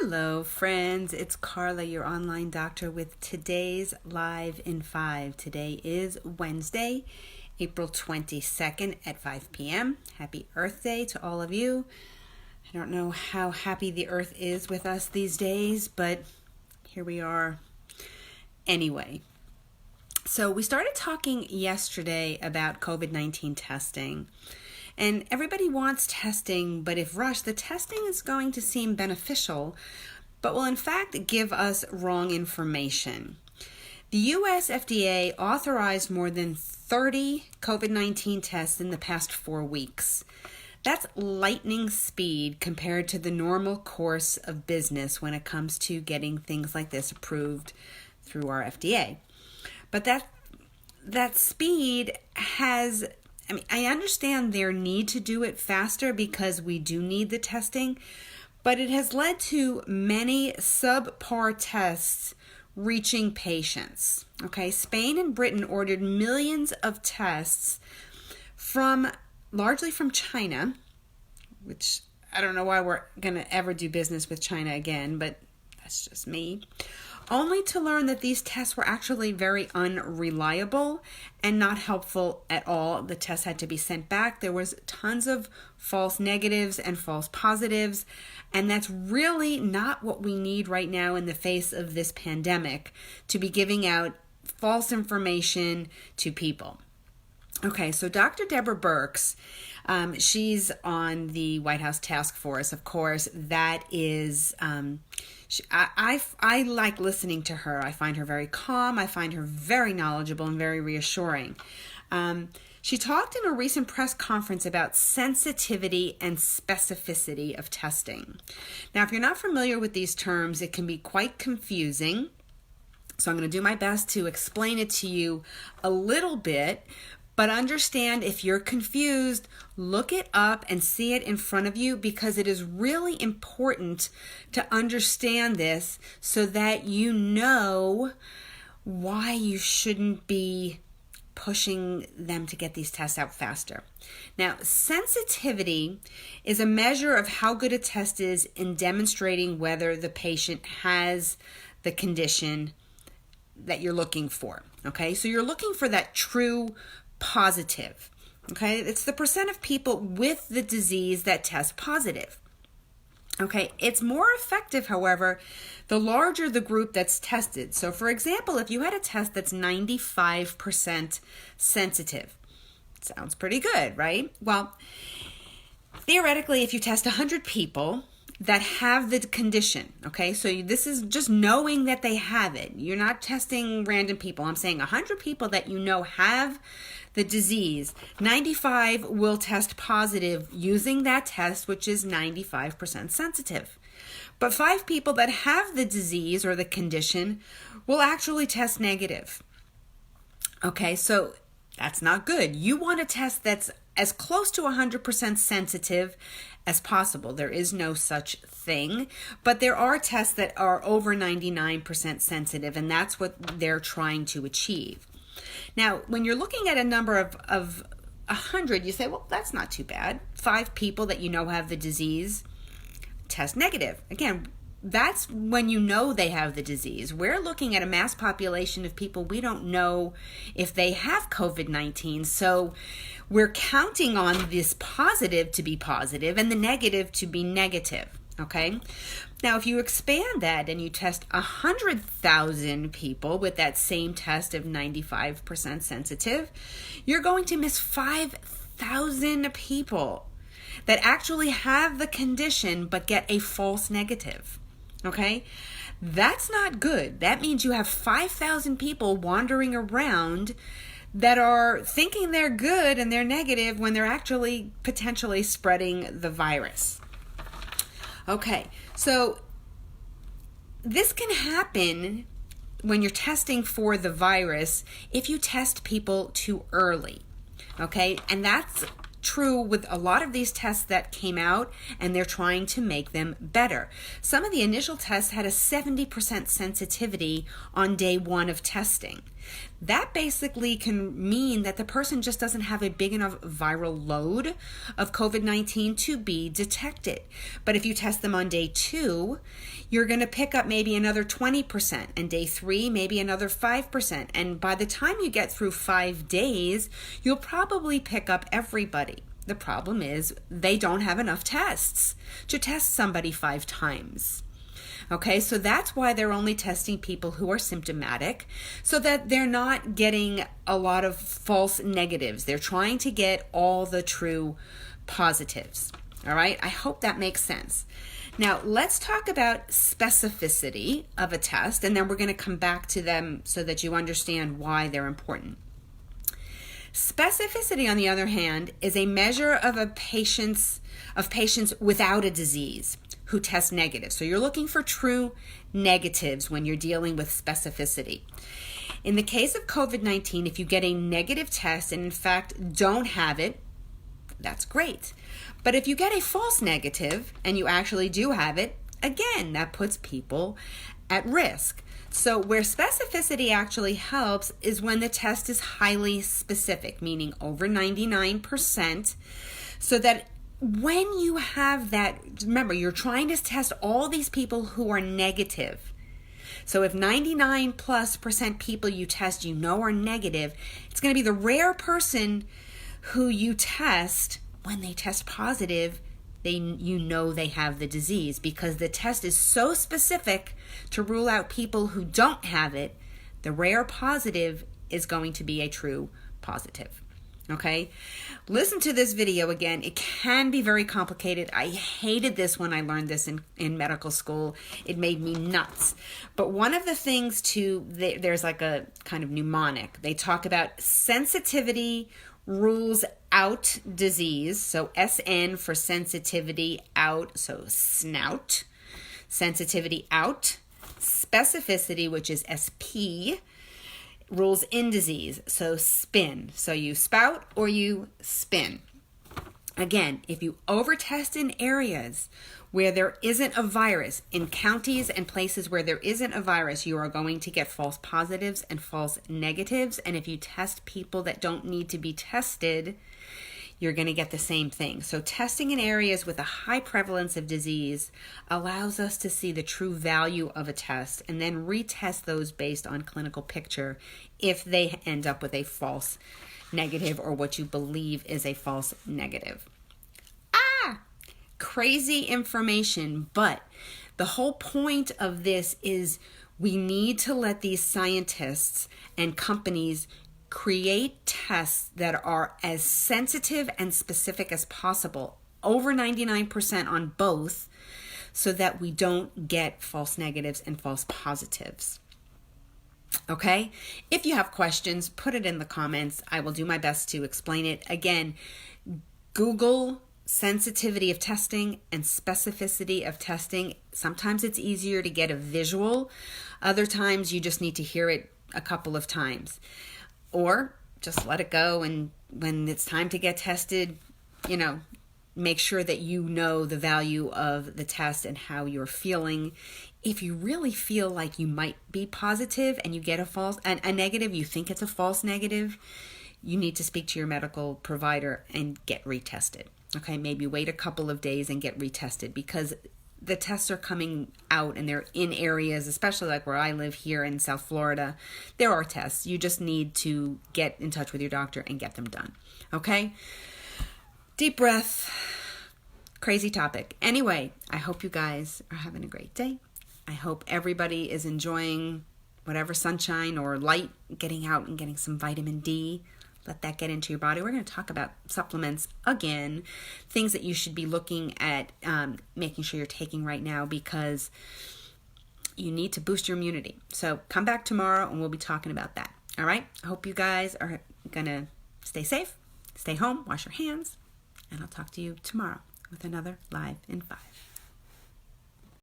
Hello, friends. It's Carla, your online doctor, with today's Live in 5. Today is Wednesday, April 22nd at 5 p.m. Happy Earth Day to all of you. I don't know how happy the Earth is with us these days, but here we are anyway. So we started talking yesterday about COVID-19 testing. And everybody wants testing, but if rushed, the testing is going to seem beneficial, but will in fact give us wrong information. The US FDA authorized more than 30 COVID-19 tests in the past 4 weeks. That's lightning speed compared to the normal course of business when it comes to getting things like this approved through our FDA. But that speed has... I understand their need to do it faster because we do need the testing, but it has led to many subpar tests reaching patients. Okay, Spain and Britain ordered millions of tests largely from China, which I don't know why we're going to ever do business with China again, but that's just me. Only to learn that these tests were actually very unreliable and not helpful at all. The tests had to be sent back. There was tons of false negatives and false positives, and that's really not what we need right now in the face of this pandemic, to be giving out false information to people. Okay, so Dr. Deborah Birx, she's on the White House task force, of course. That is... I like listening to her. I find her very calm. I find her very knowledgeable and very reassuring. She talked in a recent press conference about sensitivity and specificity of testing. Now, if you're not familiar with these terms, it can be quite confusing. So I'm going to do my best to explain it to you a little bit. But understand, if you're confused, look it up and see it in front of you, because it is really important to understand this so that you know why you shouldn't be pushing them to get these tests out faster. Now, sensitivity is a measure of how good a test is in demonstrating whether the patient has the condition that you're looking for. Okay, so you're looking for that true positive. Okay, it's the percent of people with the disease that test positive. Okay, it's more effective, however, the larger the group that's tested. So, for example, if you had a test that's 95% sensitive, sounds pretty good, right? Well, theoretically, if you test 100 people that have the condition, okay, so this is just knowing that they have it. You're not testing random people. I'm saying 100 people that you know have the disease. 95 will test positive using that test, which is 95% sensitive. But 5 people that have the disease or the condition will actually test negative. Okay, so that's not good. You want a test that's as close to 100% sensitive as possible. There is no such thing, but there are tests that are over 99% sensitive, and that's what they're trying to achieve. Now, when you're looking at a number of 100, you say, well, that's not too bad. 5 people that you know have the disease test negative. Again, that's when you know they have the disease. We're looking at a mass population of people we don't know if they have COVID-19. So we're counting on this positive to be positive and the negative to be negative. Okay? Now, if you expand that and you test 100,000 people with that same test of 95% sensitive, you're going to miss 5,000 people that actually have the condition but get a false negative. Okay? That's not good. That means you have 5,000 people wandering around that are thinking they're good and they're negative when they're actually potentially spreading the virus. Okay, so this can happen when you're testing for the virus if you test people too early. Okay, and that's true with a lot of these tests that came out, and they're trying to make them better. Some of the initial tests had a 70% sensitivity on day 1 of testing. that basically can mean that the person just doesn't have a big enough viral load of COVID-19 to be detected. But if you test them on day 2, you're going to pick up maybe another 20%, and day 3, maybe another 5%. And by the time you get through 5 days, you'll probably pick up everybody. The problem is they don't have enough tests to test somebody 5 times. Okay, so that's why they're only testing people who are symptomatic, so that they're not getting a lot of false negatives. They're trying to get all the true positives. All right, I hope that makes sense. Now, let's talk about specificity of a test, and then we're going to come back to them so that you understand why they're important. Specificity, on the other hand, is a measure of patients without a disease who test negative. So you're looking for true negatives when you're dealing with specificity. In the case of COVID-19, if you get a negative test and in fact don't have it, that's great. But if you get a false negative and you actually do have it, again, that puts people at risk. So where specificity actually helps is when the test is highly specific, meaning over 99%, so that when you have that, remember, you're trying to test all these people who are negative. So if 99+% people you test are negative, it's going to be the rare person who you test. When they test positive, they have the disease, because the test is so specific to rule out people who don't have it. The rare positive is going to be a true positive. Okay, listen to this video again. It can be very complicated. I hated this when I learned this in medical school. It made me nuts. But one of the things there's like a kind of mnemonic. They talk about sensitivity rules out disease. So SN for sensitivity out. So snout. Sensitivity out. Specificity, which is SP, rules in disease. So spin. So you spout or you spin. Again, if you overtest in areas where there isn't a virus, in counties and places where there isn't a virus, you are going to get false positives and false negatives. And if you test people that don't need to be tested, you're going to get the same thing. So testing in areas with a high prevalence of disease allows us to see the true value of a test and then retest those based on clinical picture if they end up with a false negative or what you believe is a false negative. Crazy information, but the whole point of this is we need to let these scientists and companies create tests that are as sensitive and specific as possible, over 99% on both, so that we don't get false negatives and false positives. Okay? If you have questions, put it in the comments. I will do my best to explain it. Again, Google sensitivity of testing and specificity of testing. Sometimes it's easier to get a visual. Other times you just need to hear it a couple of times. Or just let it go, and when it's time to get tested, make sure that you know the value of the test and how you're feeling. If you really feel like you might be positive and you get a negative, you think it's a false negative, you need to speak to your medical provider and get retested. Okay, maybe wait a couple of days and get retested, because the tests are coming out and they're in areas, especially like where I live here in South Florida. There are tests. You just need to get in touch with your doctor and get them done. Okay? Deep breath. Crazy topic. Anyway, I hope you guys are having a great day. I hope everybody is enjoying whatever sunshine or light, getting out and getting some vitamin D. Let that get into your body. We're going to talk about supplements again, things that you should be looking at, making sure you're taking right now, because you need to boost your immunity. So come back tomorrow and we'll be talking about that. All right? I hope you guys are going to stay safe, stay home, wash your hands, and I'll talk to you tomorrow with another Live in 5.